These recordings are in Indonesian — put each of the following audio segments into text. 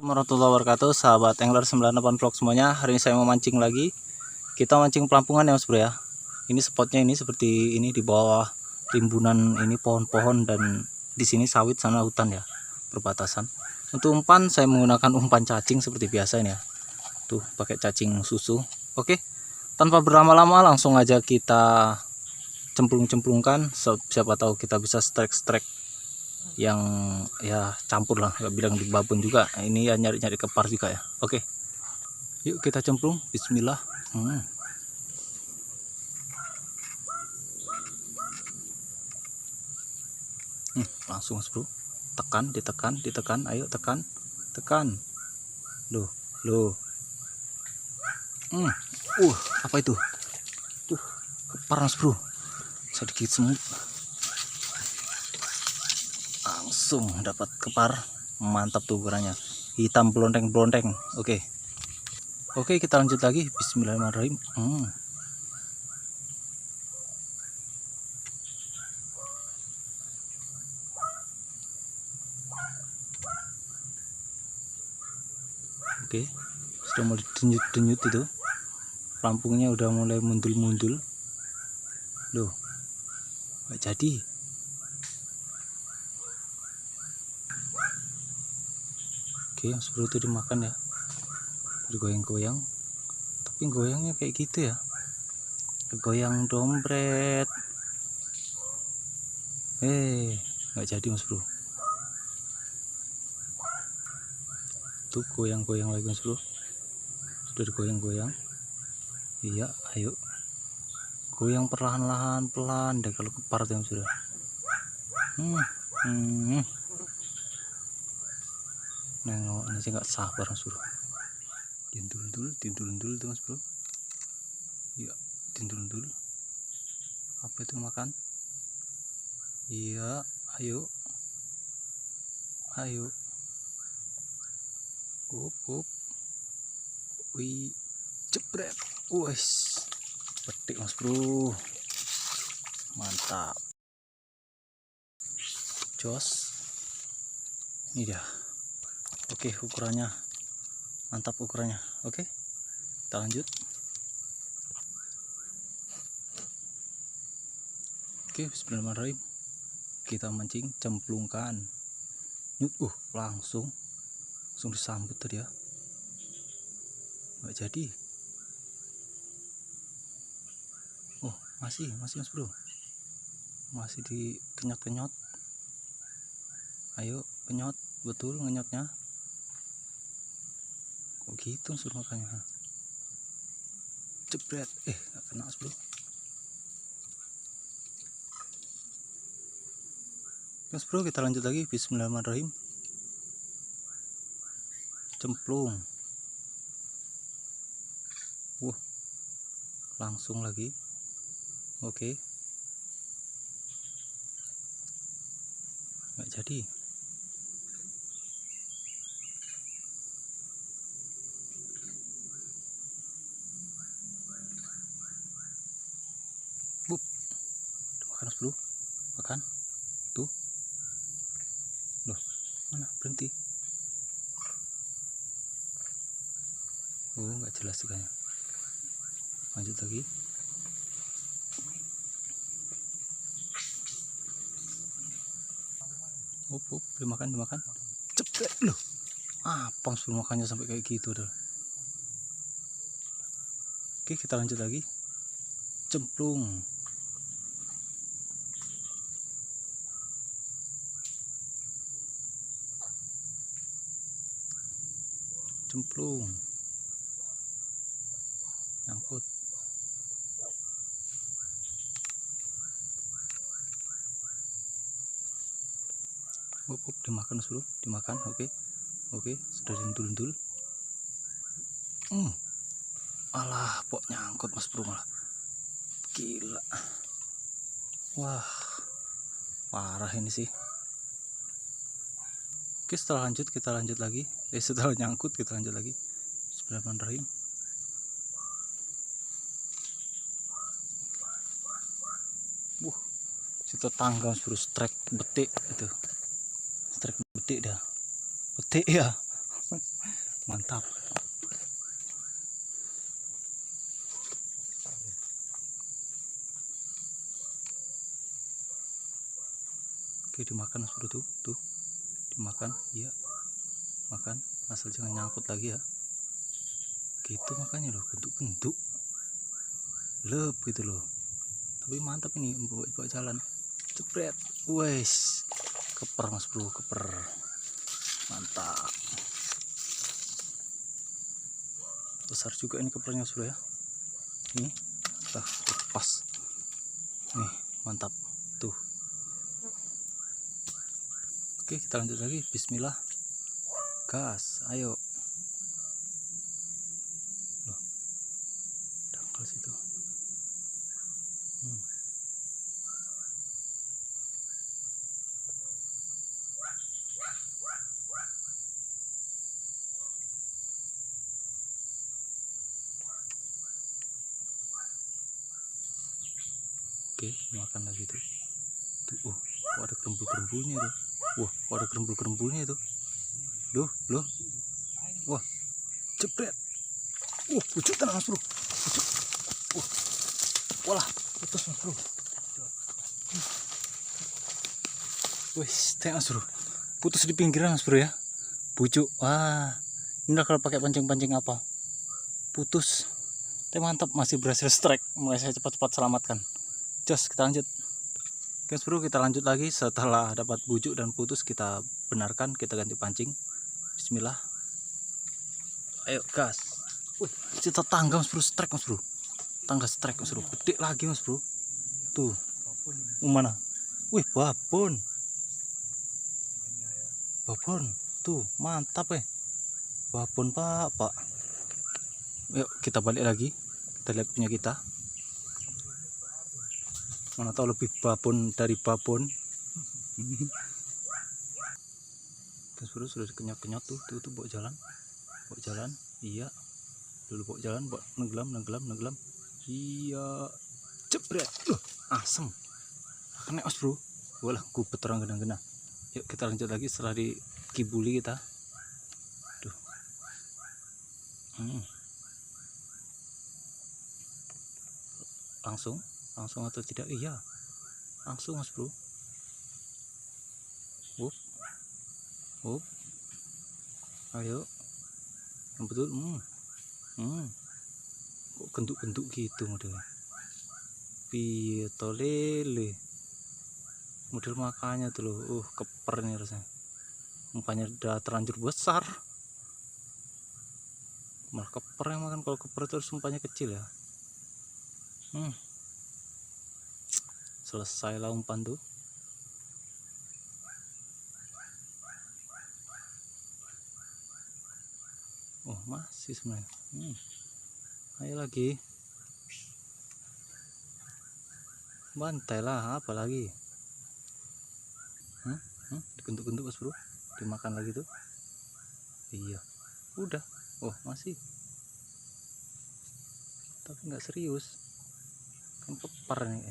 Warahmatullahi wabarakatuh, sahabat angler 98 vlog semuanya. Hari ini saya mau mancing lagi. Kita mancing pelampungan ya mas bro ya. Ini spotnya ini seperti ini di bawah rimbunan ini pohon-pohon, dan di sini sawit sana hutan ya, perbatasan. Untuk umpan saya menggunakan umpan cacing seperti biasa ini ya. Tuh pakai cacing susu. Oke, tanpa berlama-lama langsung aja kita cemplung-cemplungkan. Siapa tahu kita bisa strike yang ya campur lah, nggak bilang di babon juga, ini ya nyari-nyari kepar juga ya. Oke, yuk kita cemplung. Bismillah. Langsung mas bro, tekan, ditekan, ayo tekan loh apa itu tuh, kepar mas bro, sedikit semut, langsung dapat kepar. Mantap tuh ukurannya, hitam blondeng. Oke, kita lanjut lagi. Bismillahirrahmanirrahim. Oke, sudah mulai denyut itu, pelampungnya udah mulai mundul loh, nggak jadi. Oke, seperti itu dimakan ya, digoyang-goyang, tapi goyangnya kayak gitu ya, goyang dompet. Nggak jadi mas bro. Tuh goyang-goyang lagi mas bro, sudah digoyang-goyang. Iya, ayo goyang perlahan-lahan, pelan deh kalau kepar tuh sudah. Nengok ini sih nggak sabar mas bro. Dindul tuh mas bro. Iya, dindul. Apa itu makan? Iya, ayo. Up. Wih, jebret. Wes, petik mas bro. Mantap. Jos. Ini dia. Oke, ukurannya mantap ukurannya. Oke, kita lanjut. Oke, bismillahirrahmanirrahim. Kita mancing, cemplungkan. Langsung disambut tadi ya. Nggak jadi. Masih mas bro, masih dikenyot. Ayo kenyot, betul ngenyotnya. Kok gitu suruh makanya. Jebret, nggak kena mas bro. Mas bro, kita lanjut lagi. Bismillahirrahmanirrahim. Cemplung. Langsung lagi. Oke, nggak jadi. Makan mas bro, makan. Tuh loh, mana berhenti. Nggak jelas juga ya. Lanjut lagi. dimakan. Cepet loh, apa suruh makannya sampai kayak gitu dah. Oke, kita lanjut lagi. Cemplung. Nyangkut. Dimakan suruh, dimakan. Oke, sudah dindul. Alah, pok nyangkut mas bro malah. Gila. Wah, parah ini sih. Oke, setelah lanjut kita lanjut lagi. Setelah nyangkut kita lanjut lagi. Bismillahirrahmanirrahim. Situ tangga mas bro, strike betik itu. Strike betik dah. Betik ya. Mantap. Oke, dimakan Mas Bro, tuh dimakan. Iya, makan, asal jangan nyangkut lagi ya. Gitu makanya loh, bentuk-bentuk lep gitu loh. Tapi mantap ini, bawa jalan. Jepret. Wes, keper Mas Bro, keper. Mantap. Besar juga ini kepernya Mas Bro ya. Ini pas. Nih, mantap. Tuh. Oke, kita lanjut lagi. Bismillah. Gas, ayo. Loh. Dangkal situ. Oke, makan lagi tuh. Tuh, kok ada kerembul-kerembulnya tuh. Wah, kok ada kerembul-kerembulnya itu. Loh. Wah, jepret. Pucuk tenang Mas Bro. Pucuk. Walah, putus Mas Bro. Wih, tengok Mas Bro. Putus di pinggiran Mas Bro ya. Pucuk. Wah, ini kalau pakai pancing-pancing apa? Putus. Tapi mantap, masih berhasil strike. Mulai saya cepat-cepat selamatkan. Jos, kita lanjut. Guys Bro, kita lanjut lagi. Setelah dapat bujuk dan putus, kita benarkan, kita ganti pancing. Bismillah. Ayo gas. Wih, kita tangga Mas Bro, strike Mas Bro. Tangga strike Mas Bro. Gede lagi Mas Bro. Tuh. Mana? Wih, babon. Babon. Tuh, mantap babon Pak. Yuk, kita balik lagi. Kita lihat punya kita. Mana tahu lebih babon dari babon. Terus Bro, sudah kenyot-kenyot tuh bawa jalan. Iya. Dulu bawa jalan, bawa nenggelam. Iya. Jebret. Loh, asem. Kena Mas Bro. Walah, kupet orang gena-gena. Yuk kita lanjut lagi setelah dikibuli kita. Duh. Langsung atau tidak? Iya, langsung Mas Bro. Ayo, yang betul. Kok bentuk-bentuk gitu modelnya. Piye to lele, model makanya tuh loh. Keper nih rasanya. Mukanya udah terlanjur besar, malah keper yang makan. Kalau keper terus sumpahnya kecil ya. Selesai lah umpan tuh. Oh, masih sebenarnya. Ayo lagi. Bantai lah, apa lagi? Digentuk-gentuk Mas Bro. Dimakan lagi tuh. Iya. Udah. Oh, masih. Tapi nggak serius. Kan kepar nih.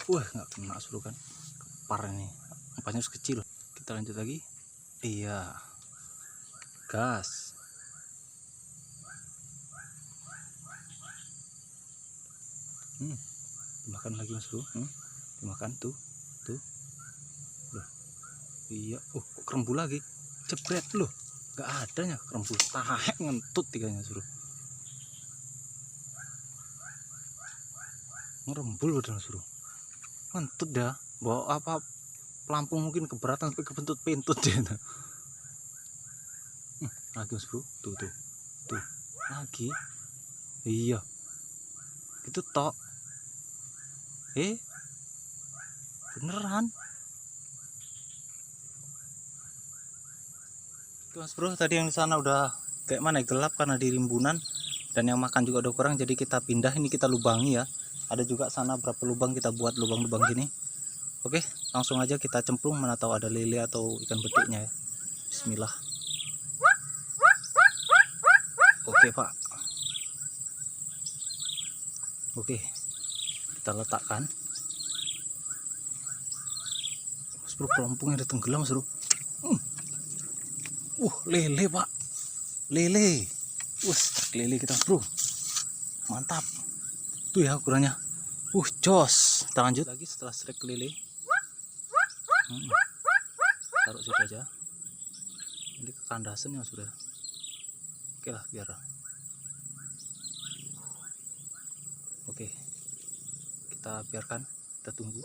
Nggak kena Mas Bro kan. Kepar nih. Umpannya harus kecil. Kita lanjut lagi. Iya. Gas. Dimakan lagi Mas Bro. Dimakan tuh. Loh. Iya. Kok kerembul lagi. Jebret loh. Gak adanya kerembul. Tahek ngentut tiganya Mas Bro. Ngerembul udah Mas Bro. Ngentut dah. Bawa apa? Pelampung mungkin keberatan sampai kebentut pintut dia. Lagi Mas Bro. Tuh. Lagi. Iya. Itu tok. Beneran. Tuh Mas Bro, tadi yang di sana udah kayak mana gelap karena di rimbunan, dan yang makan juga udah kurang, jadi kita pindah. Ini kita lubangi ya. Ada juga sana berapa lubang, kita buat lubang-lubang gini. Oke, langsung aja kita cemplung, mana tahu ada lele atau ikan betiknya ya. Bismillah. Oke Pak. Oke, kita letakkan. Mas Bro, pelampungnya udah tenggelam Mas Bro. Lele pak, lele. Lele kita bro, mantap. Tuh ya ukurannya. Jos. Kita lanjut lagi setelah strike lele. Taruh situ aja. Ini kekandasan ya sudah. Oke lah biar. Oke, kita biarkan, kita tunggu.